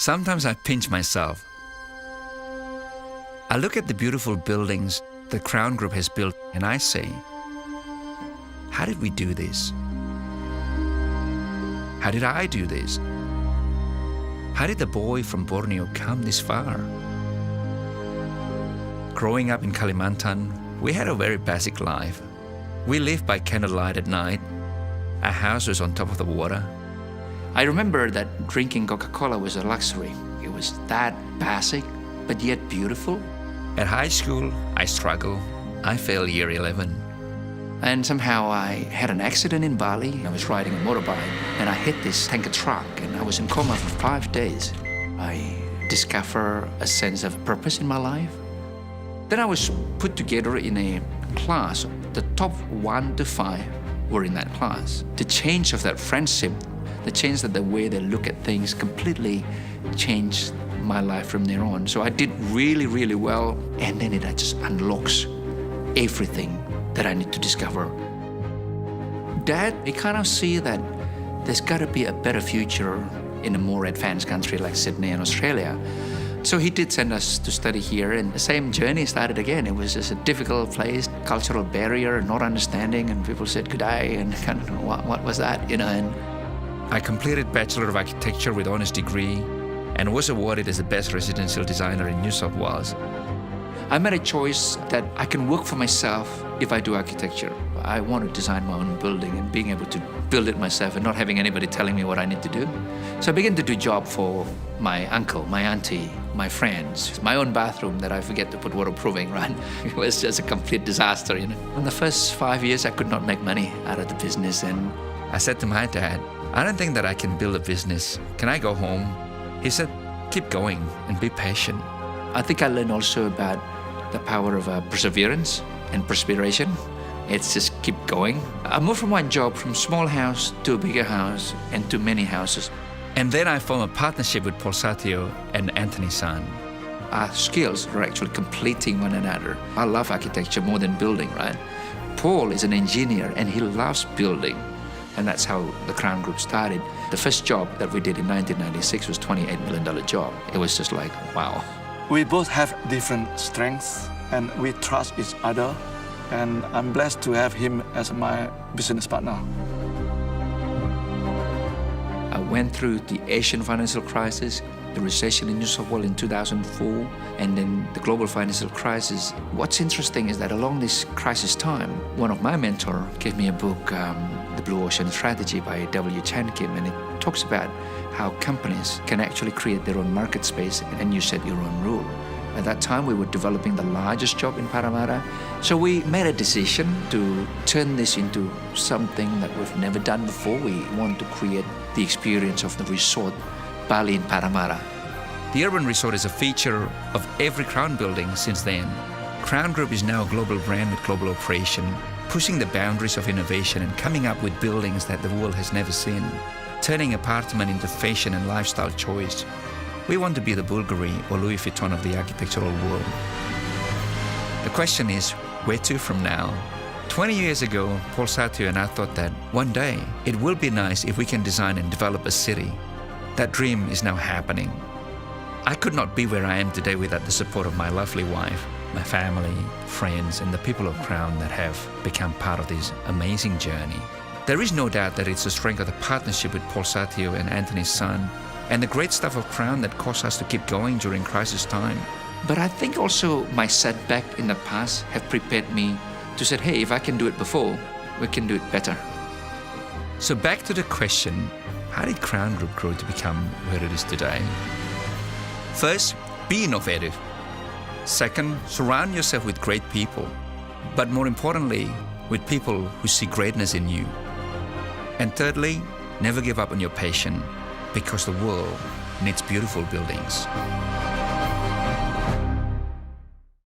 Sometimes I pinch myself. I look at the beautiful buildings the Crown Group has built and I say, how did we do this? How did I do this? How did the boy from Borneo come this far? Growing up in Kalimantan, we had a very basic life. We lived by candlelight at night. Our house was on top of the water. I remember that drinking Coca-Cola was a luxury. It was that basic, but yet beautiful. At high school, I struggled. I failed year 11. And somehow I had an accident in Bali. I was riding a motorbike and I hit this tanker truck and I was in coma for 5 days. I discovered a sense of purpose in my life. Then I was put together in a class. The top 1 to 5 were in that class. The change of that friendship, the change that the way they look at things completely changed my life from there on. So I did really, really well. And then it just unlocks everything that I need to discover. Dad, he kind of see that there's got to be a better future in a more advanced country like Sydney and Australia. So he did send us to study here, and the same journey started again. It was just a difficult place, cultural barrier, not understanding, and people said good day, and kind of what was that, you know? And I completed Bachelor of Architecture with honors degree and was awarded as the best residential designer in New South Wales. I made a choice that I can work for myself if I do architecture. I want to design my own building and being able to build it myself and not having anybody telling me what I need to do. So I began to do job for my uncle, my auntie, my friends. My own bathroom that I forget to put waterproofing, right? It was just a complete disaster, you know. In the first 5 years, I could not make money out of the business, and I said to my dad, I don't think that I can build a business. Can I go home? He said, keep going and be patient. I think I learned also about the power of perseverance and perspiration. It's just keep going. I moved from one job, from small house to a bigger house and to many houses. And then I formed a partnership with Paul Satio and Anthony San. Our skills are actually completing one another. I love architecture more than building, right? Paul is an engineer and he loves building. And that's how the Crown Group started. The first job that we did in 1996 was a $28 million job. It was just like, wow. We both have different strengths and we trust each other. And I'm blessed to have him as my business partner. I went through the Asian financial crisis, the recession in New South Wales in 2004, and then the global financial crisis. What's interesting is that along this crisis time, one of my mentors gave me a book, The Blue Ocean Strategy by W. Chan Kim, and it talks about how companies can actually create their own market space and you set your own rule. At that time, we were developing the largest job in Parramatta. So we made a decision to turn this into something that we've never done before. We want to create the experience of the resort, Bali in Parramatta. The urban resort is a feature of every Crown building since then. Crown Group is now a global brand with global operation, pushing the boundaries of innovation and coming up with buildings that the world has never seen, turning apartment into fashion and lifestyle choice. We want to be the Bulgari or Louis Vuitton of the architectural world. The question is, where to from now? 20 years ago, Paul Satio and I thought that one day it will be nice if we can design and develop a city. That dream is now happening. I could not be where I am today without the support of my lovely wife, my family, friends, and the people of Crown that have become part of this amazing journey. There is no doubt that it's the strength of the partnership with Paul Satio and Anthony's son, and the great stuff of Crown that caused us to keep going during crisis time. But I think also my setback in the past have prepared me to say, hey, if I can do it before, we can do it better. So back to the question, how did Crown Group grow to become where it is today? First, be innovative. Second, surround yourself with great people. But more importantly, with people who see greatness in you. And thirdly, never give up on your passion, because the world needs beautiful buildings.